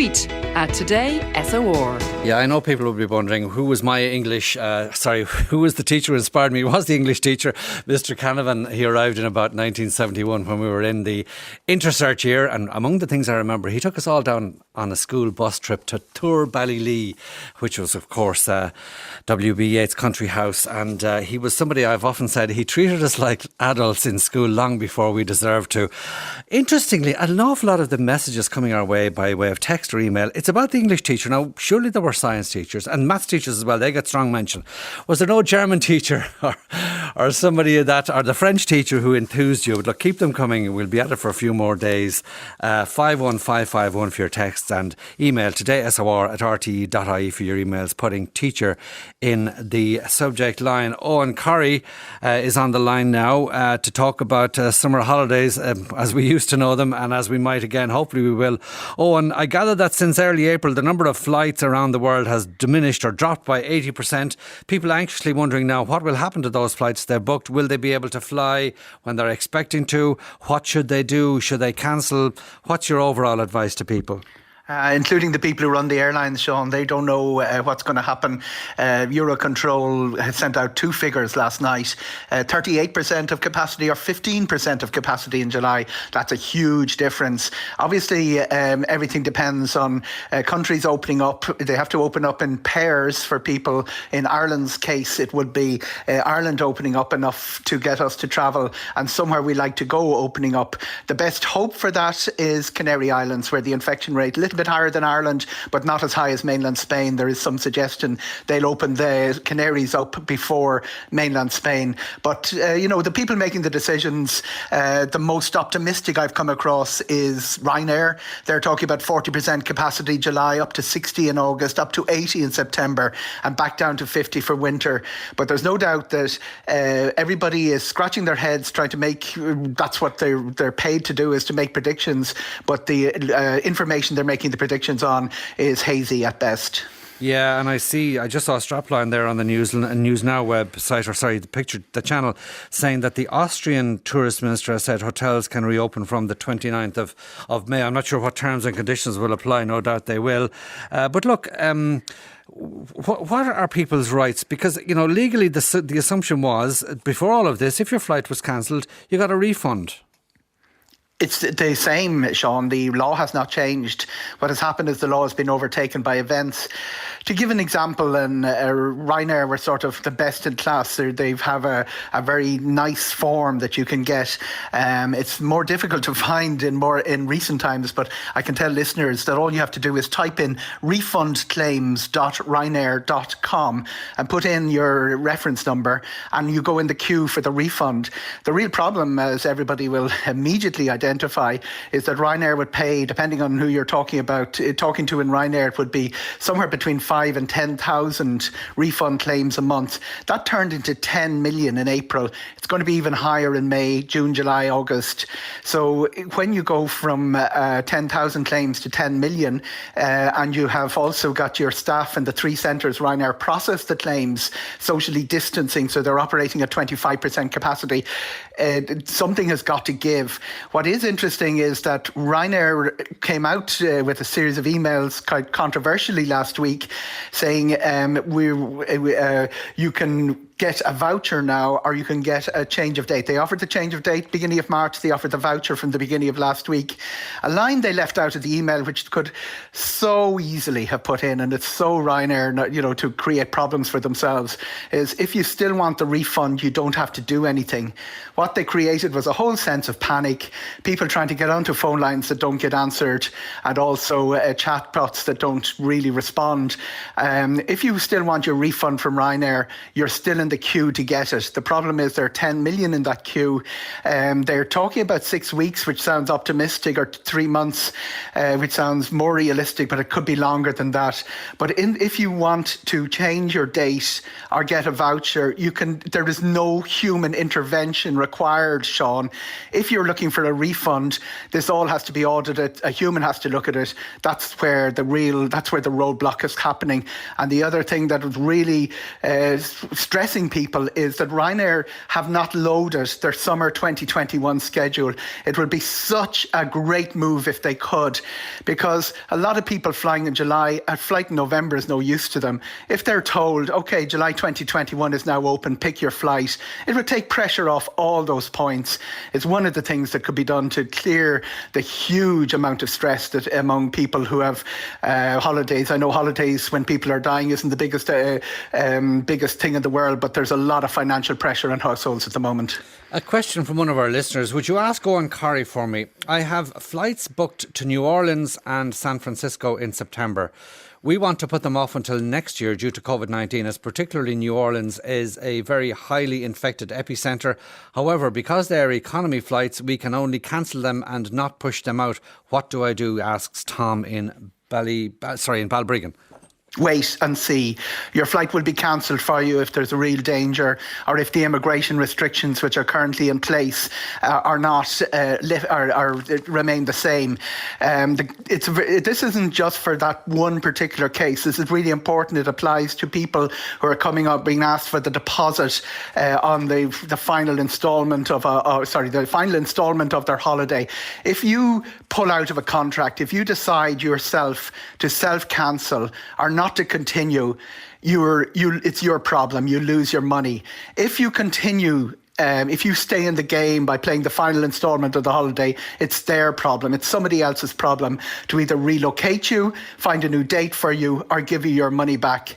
Tweet at Today SOR. Yeah, I know people will be wondering who was my English, who was the teacher who inspired me? It was the English teacher, Mr. Canavan. He arrived in about 1971 when we were in the intercert year. And among the things I remember, he took us all down on a school bus trip to Tour Ballylee, which was, of course, W.B. Yeats' country house. And he was somebody I've often said he treated us like adults in school long before we deserved to. Interestingly, an awful lot of the messages coming our way by way of text or email, it's about the English teacher. Now, surely there were science teachers and maths teachers as well. They get strong mention. Was there no German teacher or somebody that, or the French teacher who enthused you? Look, keep them coming. We'll be at it for a few more days. 51551 for your texts and email todaysor@rte.ie for your emails, putting teacher in the subject line. Eoghan Corry is on the line now to talk about summer holidays as we used to know them and as we might again. Hopefully we will. Eoghan, I gather that since early April, the number of flights around the world has diminished or dropped by 80%. People anxiously wondering now what will happen to those flights they're booked. Will they be able to fly when they're expecting to? What should they do? Should they cancel? What's your overall advice to people? Including the people who run the airlines, Sean. They don't know what's going to happen. Eurocontrol has sent out two figures last night. 38% of capacity or 15% of capacity in July. That's a huge difference. Obviously, everything depends on countries opening up. They have to open up in pairs for people. In Ireland's case, it would be Ireland opening up enough to get us to travel and somewhere we like to go opening up. The best hope for that is Canary Islands, where the infection rate a little bit higher than Ireland, but not as high as mainland Spain. There is some suggestion they'll open the Canaries up before mainland Spain. But, the people making the decisions, the most optimistic I've come across is Ryanair. They're talking about 40% capacity July, up to 60 in August, up to 80 in September, and back down to 50 for winter. But there's no doubt that everybody is scratching their heads trying to make, that's what they're paid to do, is to make predictions. But the information they're making the predictions on is hazy at best. Yeah, and I just saw a strapline there on the News Now website, the channel, saying that the Austrian tourist minister has said hotels can reopen from the 29th of May. I'm not sure what terms and conditions will apply, no doubt they will. But look, what are people's rights? Because, legally the assumption was, before all of this, if your flight was cancelled, you got a refund. It's the same, Sean. The law has not changed. What has happened is the law has been overtaken by events. To give an example, Ryanair were sort of the best in class. They have a very nice form that you can get. It's more difficult to find in recent times, but I can tell listeners that all you have to do is type in refundclaims.ryanair.com and put in your reference number, and you go in the queue for the refund. The real problem, as everybody will immediately identify, is that Ryanair would pay, depending on who you're talking to in Ryanair, it would be somewhere between 5,000 and 10,000 refund claims a month. That turned into 10 million in April. It's going to be even higher in May, June, July, August. So when you go from 10,000 claims to 10 million, and you have also got your staff in the three centres Ryanair process the claims, socially distancing, so they're operating at 25% capacity, something has got to give. What is interesting is that Ryanair came out with a series of emails quite controversially last week saying you can get a voucher now, or you can get a change of date. They offered the change of date beginning of March. They offered the voucher from the beginning of last week. A line they left out of the email, which could so easily have put in, and it's so Ryanair, to create problems for themselves, is if you still want the refund, you don't have to do anything. What they created was a whole sense of panic, people trying to get onto phone lines that don't get answered, and also chatbots that don't really respond. If you still want your refund from Ryanair, you're still in the queue to get it. The problem is there are 10 million in that queue. They're talking about 6 weeks, which sounds optimistic, or 3 months, which sounds more realistic, but it could be longer than that. But if you want to change your date or get a voucher, there is no human intervention required, Sean. If you're looking for a refund, this all has to be audited. A human has to look at it. That's where the roadblock is happening. And the other thing that was really stressing surprising people is that Ryanair have not loaded their summer 2021 schedule. It would be such a great move if they could, because a lot of people flying in July, a flight in November is no use to them. If they're told, okay, July 2021 is now open, pick your flight, it would take pressure off all those points. It's one of the things that could be done to clear the huge amount of stress that among people who have holidays. I know holidays when people are dying isn't the biggest thing in the world, but there's a lot of financial pressure on households at the moment. A question from one of our listeners. Would you ask Eoghan Corry for me? I have flights booked to New Orleans and San Francisco in September. We want to put them off until next year due to COVID-19, as particularly New Orleans is a very highly infected epicentre. However, because they are economy flights, we can only cancel them and not push them out. What do I do? Asks Tom in Balbriggan. Wait and see. Your flight will be cancelled for you if there's a real danger, or if the immigration restrictions which are currently in place remain the same. This isn't just for that one particular case. This is really important. It applies to people who are coming up being asked for the deposit on the final instalment of the final instalment of their holiday. If you pull out of a contract, if you decide yourself to self-cancel or not to continue, it's your problem. You lose your money. If you continue, if you stay in the game by playing the final instalment of the holiday, it's their problem. It's somebody else's problem to either relocate you, find a new date for you, or give you your money back.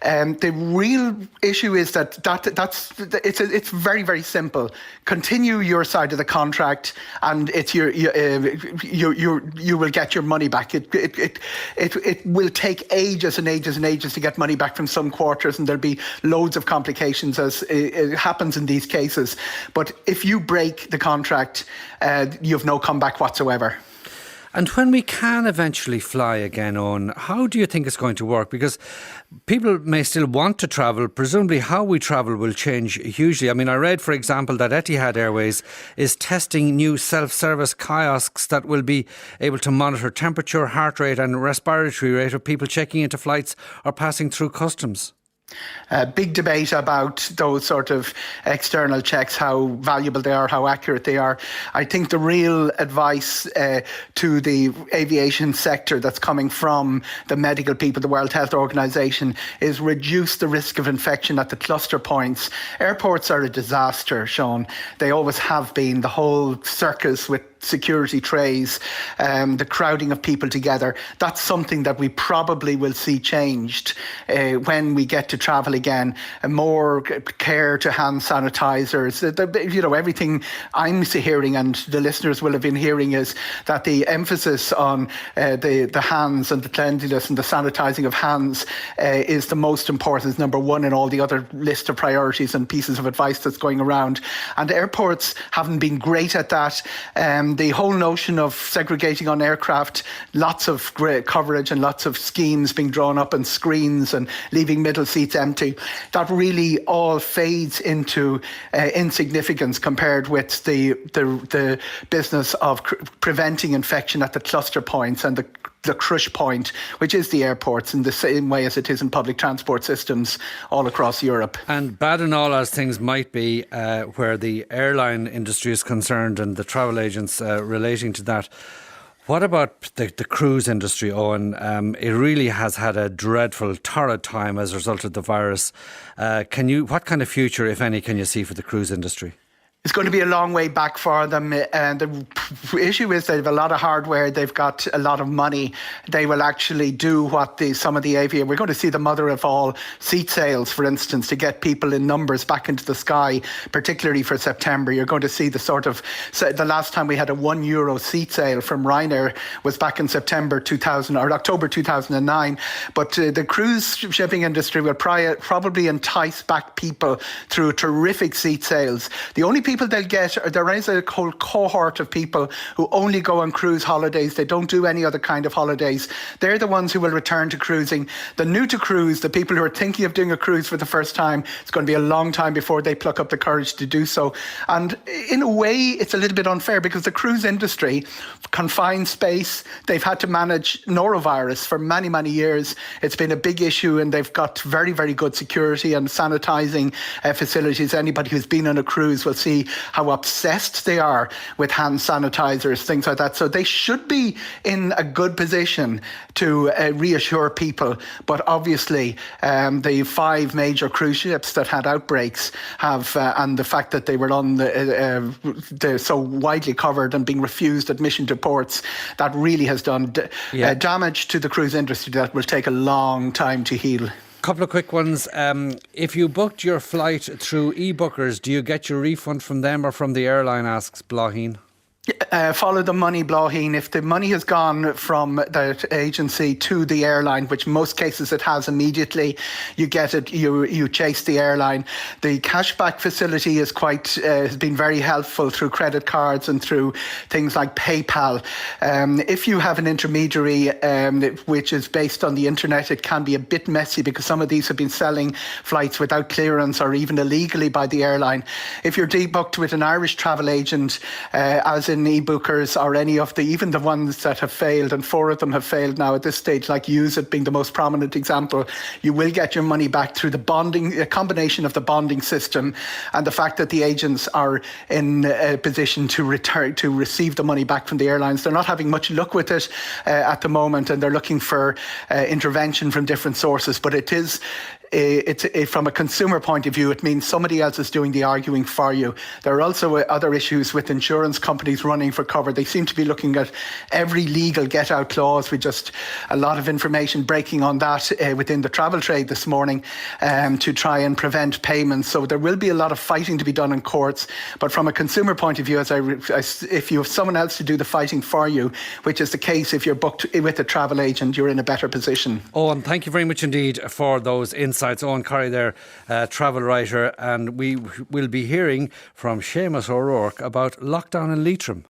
The real issue is it's very, very simple. Continue your side of the contract, and it's you will get your money back. It will take ages and ages and ages to get money back from some quarters, and there'll be loads of complications as it happens in these cases. But if you break the contract, you have no comeback whatsoever. And when we can eventually fly again, Eoghan, how do you think it's going to work? Because people may still want to travel. Presumably how we travel will change hugely. I mean, I read, for example, that Etihad Airways is testing new self-service kiosks that will be able to monitor temperature, heart rate and respiratory rate of people checking into flights or passing through customs. Big debate about those sort of external checks, how valuable they are, how accurate they are. I think the real advice to the aviation sector that's coming from the medical people, the World Health Organization, is reduce the risk of infection at the cluster points. Airports are a disaster, Sean. They always have been. The whole circus with security trays, the crowding of people together, that's something that we probably will see changed when we get to travel again. More care to hand sanitizers. Everything I'm hearing and the listeners will have been hearing is that the emphasis on the hands and the cleanliness and the sanitizing of hands is the most important, is number one in all the other list of priorities and pieces of advice that's going around. And airports haven't been great at that. The whole notion of segregating on aircraft, lots of great coverage and lots of schemes being drawn up and screens and leaving middle seats empty, that really all fades into insignificance compared with the business of preventing infection at the cluster points and the crush point, which is the airports, in the same way as it is in public transport systems all across Europe. And bad and all as things might be, where the airline industry is concerned and the travel agents relating to that, what about the cruise industry, Eoghan? It really has had a dreadful, torrid time as a result of the virus. What kind of future, if any, can you see for the cruise industry? It's going to be a long way back for them. And the issue is they have a lot of hardware. They've got a lot of money. They will actually do what some of the aviation... We're going to see the mother of all seat sales, for instance, to get people in numbers back into the sky, particularly for September. You're going to see the last time we had a €1 seat sale from Ryanair was back in September 2000 or October 2009. But the cruise shipping industry will probably entice back people through terrific seat sales. The only people people they'll get, there is a whole cohort of people who only go on cruise holidays. They don't do any other kind of holidays. They're the ones who will return to cruising. The new to cruise, the people who are thinking of doing a cruise for the first time, it's going to be a long time before they pluck up the courage to do so. And in a way, it's a little bit unfair because the cruise industry, confined space, they've had to manage norovirus for many, many years. It's been a big issue, and they've got very, very good security and sanitising facilities. Anybody who's been on a cruise will see how obsessed they are with hand sanitisers, things like that. So they should be in a good position to reassure people. But obviously, the 5 major cruise ships that had outbreaks have, and the fact that they were on the so widely covered and being refused admission to ports, that really has done damage to the cruise industry that will take a long time to heal. Couple of quick ones. If you booked your flight through e-bookers, do you get your refund from them or from the airline, asks Blaheen? Follow the money, Blaheen. If the money has gone from the agency to the airline, which in most cases it has immediately, you get it, you chase the airline. The cashback facility is has been very helpful through credit cards and through things like PayPal. If you have an intermediary which is based on the internet, it can be a bit messy because some of these have been selling flights without clearance or even illegally by the airline. If you're debooked with an Irish travel agent, as in e-bookers or any of even the ones that have failed, and 4 of them have failed now at this stage, like Use It being the most prominent example, you will get your money back through the bonding, a combination of the bonding system and the fact that the agents are in a position to receive the money back from the airlines. They're not having much luck with it at the moment, and they're looking for intervention from different sources. But it's from a consumer point of view, it means somebody else is doing the arguing for you. There are also other issues with insurance companies running for cover. They seem to be looking at every legal get-out clause, with just a lot of information breaking on that within the travel trade this morning to try and prevent payments. So there will be a lot of fighting to be done in courts. But from a consumer point of view, if you have someone else to do the fighting for you, which is the case if you're booked with a travel agent, you're in a better position. Owen, thank you very much indeed for those insights. Eoghan Corry there, travel writer, and we will be hearing from Seamus O'Rourke about lockdown in Leitrim.